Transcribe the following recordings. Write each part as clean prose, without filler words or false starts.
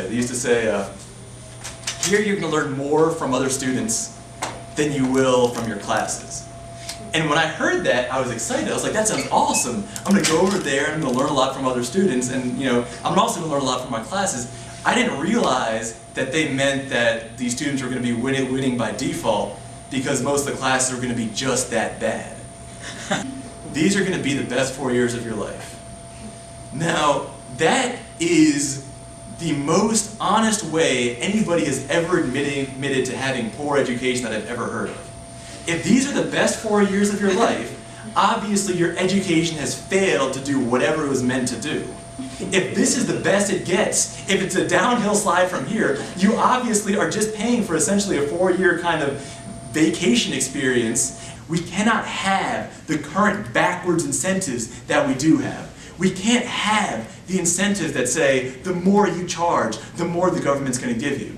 say. They used to say, here you're going to learn more from other students than you will from your classes. And when I heard that, I was excited. I was like, that sounds awesome. I'm going to go over there and I'm going to learn a lot from other students, and I'm also going to learn a lot from my classes. I didn't realize that they meant that these students were going to be winning by default because most of the classes are going to be just that bad. These are going to be the best 4 years of your life. Now, that is the most honest way anybody has ever admitted to having poor education that I've ever heard of. If these are the best 4 years of your life, obviously your education has failed to do whatever it was meant to do. If this is the best it gets, if it's a downhill slide from here, you obviously are just paying for essentially a 4-year kind of vacation experience. We cannot have the current backwards incentives that we do have. We can't have the incentives that say the more you charge, the more the government's going to give you.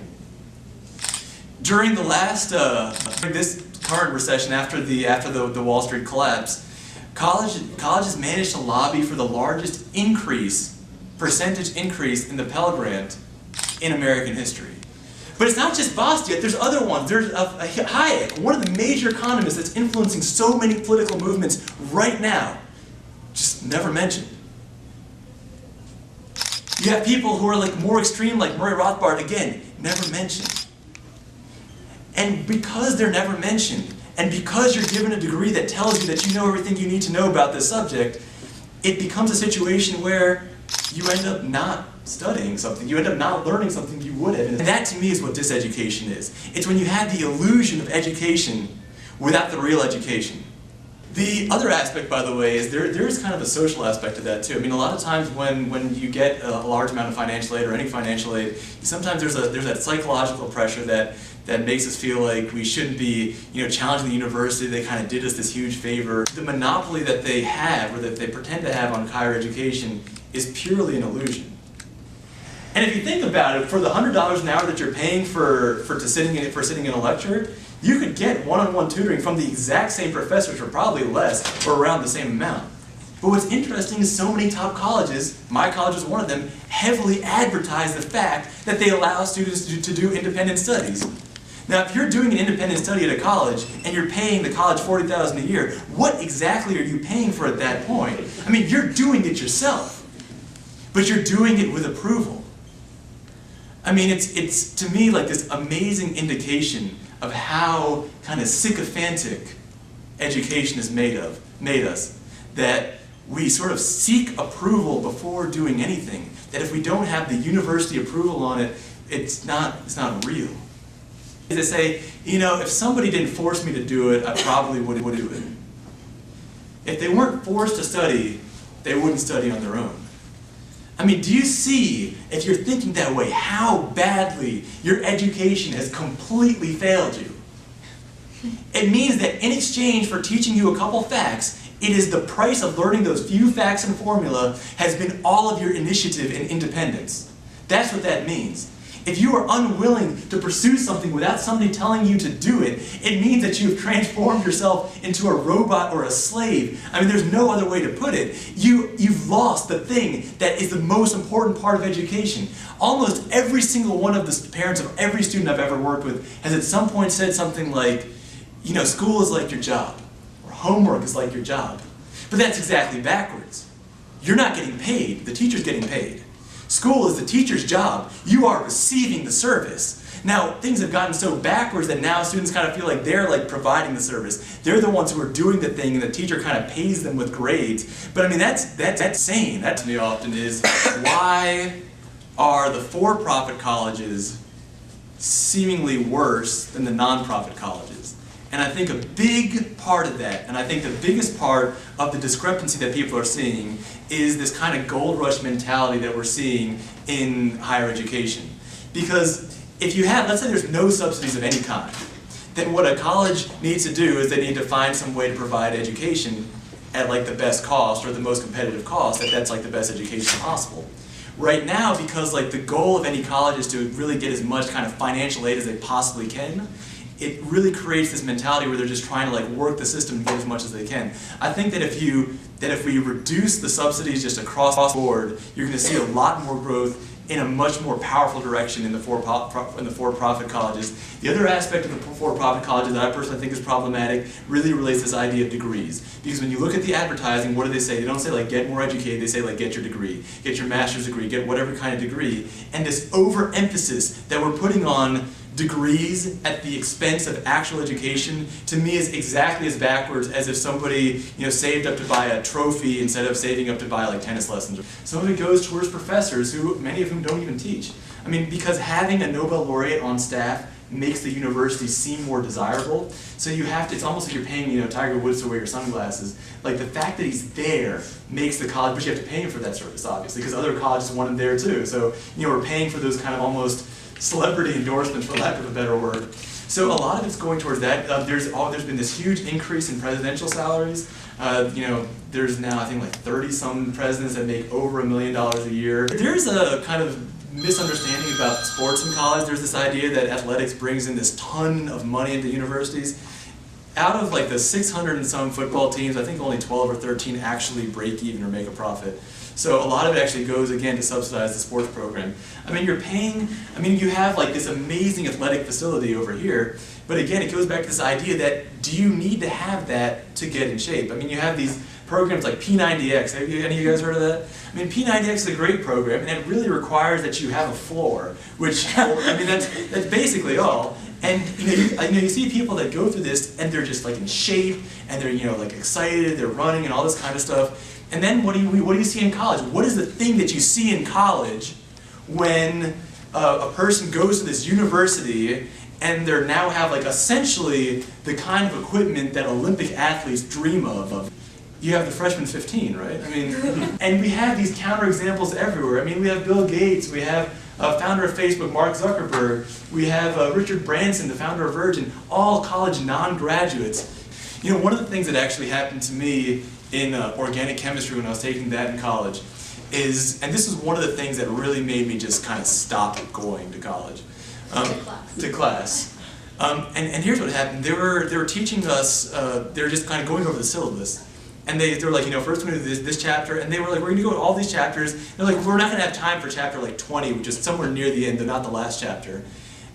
During the last, this current recession, after the Wall Street collapse, colleges managed to lobby for the largest percentage increase in the Pell Grant in American history. But it's not just Bastiat, there's other ones. There's Hayek, one of the major economists that's influencing so many political movements right now, just never mentioned. You have people who are like more extreme, like Murray Rothbard, again, never mentioned. And because they're never mentioned, and because you're given a degree that tells you that you know everything you need to know about this subject, it becomes a situation where you end up not studying something, you end up not learning something you would have. And that to me is what diseducation is. It's when you have the illusion of education without the real education. The other aspect, by the way, is there is kind of a social aspect to that too. I mean, a lot of times when you get a large amount of financial aid or any financial aid, sometimes there's that psychological pressure that makes us feel like we shouldn't be, challenging the university. They kind of did us this huge favor. The monopoly that they have, or that they pretend to have on higher education, is purely an illusion. And if you think about it, for the $100 an hour that you're paying for sitting in a lecture, you could get one-on-one tutoring from the exact same professors for probably less, or around the same amount. But what's interesting is so many top colleges, my college was one of them, heavily advertise the fact that they allow students to do independent studies. Now, if you're doing an independent study at a college and you're paying the college $40,000 a year, what exactly are you paying for at that point? I mean, you're doing it yourself, but you're doing it with approval. I mean, it's to me like this amazing indication of how kind of sycophantic education has made us, that we sort of seek approval before doing anything, that if we don't have the university approval on it, it's not real. They say, if somebody didn't force me to do it, I probably would do it. If they weren't forced to study, they wouldn't study on their own. I mean, do you see, if you're thinking that way, how badly your education has completely failed you? It means that in exchange for teaching you a couple facts, it is the price of learning those few facts and formula has been all of your initiative and independence. That's what that means. If you are unwilling to pursue something without somebody telling you to do it, it means that you've transformed yourself into a robot or a slave. I mean, there's no other way to put it. You've lost the thing that is the most important part of education. Almost every single one of the parents of every student I've ever worked with has at some point said something like, school is like your job, or homework is like your job. But that's exactly backwards. You're not getting paid, the teacher's getting paid. School is the teacher's job. You are receiving the service. Now, things have gotten so backwards that now students kind of feel like they're like providing the service. They're the ones who are doing the thing, and the teacher kind of pays them with grades. But I mean, that's insane. That to me often is, why are the for-profit colleges seemingly worse than the non-profit colleges? And I think a big part of that, and I think the biggest part of the discrepancy that people are seeing, is this kind of gold rush mentality that we're seeing in higher education. Because if you have, let's say there's no subsidies of any kind, then what a college needs to do is they need to find some way to provide education at like the best cost, or the most competitive cost, that's like the best education possible. Right now, because like the goal of any college is to really get as much kind of financial aid as they possibly can, it really creates this mentality where they're just trying to like work the system and get as much as they can. I think that if we reduce the subsidies just across the board, you're going to see a lot more growth in a much more powerful direction in the for-profit colleges. The other aspect of the for-profit colleges that I personally think is problematic really relates to this idea of degrees. Because when you look at the advertising, what do they say? They don't say like get more educated, they say like get your degree, get your master's degree, get whatever kind of degree. And this overemphasis that we're putting on degrees at the expense of actual education, to me is exactly as backwards as if somebody saved up to buy a trophy instead of saving up to buy like tennis lessons. Some of it goes towards professors, who many of whom don't even teach. I mean, because having a Nobel laureate on staff makes the university seem more desirable. So you have to, it's almost like you're paying Tiger Woods to wear your sunglasses. Like the fact that he's there makes the college, but you have to pay him for that service obviously, because other colleges want him there too. So we're paying for those kind of almost celebrity endorsements, for lack of a better word. So a lot of it's going towards that. There's been this huge increase in presidential salaries. There's now I think like 30-some presidents that make over $1 million a year. There's a kind of misunderstanding about sports in college. There's this idea that athletics brings in this ton of money into universities. Out of like the 600 and some football teams, I think only 12 or 13 actually break even or make a profit. So a lot of it actually goes, again, to subsidize the sports program. I mean, you have like this amazing athletic facility over here, but again, it goes back to this idea that do you need to have that to get in shape? I mean, you have these programs like P90X. Have any of you guys heard of that? I mean, P90X is a great program, and it really requires that you have a floor, which, I mean, that's basically all. And you see people that go through this, and they're just like in shape, and they're like excited, they're running, and all this kind of stuff. And then what do you see in college? What is the thing that you see in college when a person goes to this university and they now have like essentially the kind of equipment that Olympic athletes dream of? You have the freshman 15, right? I mean, and we have these counterexamples everywhere. I mean, we have Bill Gates, we have founder of Facebook, Mark Zuckerberg, we have Richard Branson, the founder of Virgin, all college non-graduates. One of the things that actually happened to me in organic chemistry when I was taking that in college is, and this is one of the things that really made me just kind of stop going to college, to class. And here's what happened. They were teaching us, they were just kind of going over the syllabus. And they were like, first we're going to do this chapter, and they were like, we're going to go to all these chapters. They're like, we're not going to have time for chapter like 20, which is somewhere near the end, they're not the last chapter.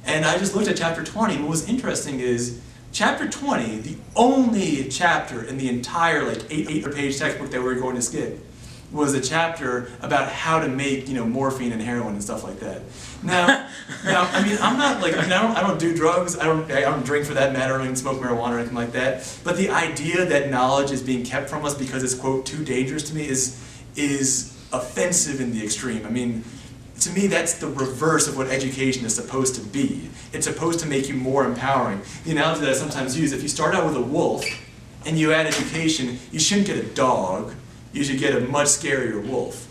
And I just looked at chapter 20. What was interesting is, chapter 20, the only chapter in the entire like 800-page textbook that we were going to skip, was a chapter about how to make morphine and heroin and stuff like that. Now I mean, I'm not like, I don't do drugs, I don't drink for that matter, I don't even smoke marijuana or anything like that. But the idea that knowledge is being kept from us because it's quote too dangerous to me is offensive in the extreme. I mean, to me, that's the reverse of what education is supposed to be. It's supposed to make you more empowering. The analogy that I sometimes use, if you start out with a wolf and you add education, you shouldn't get a dog, you should get a much scarier wolf.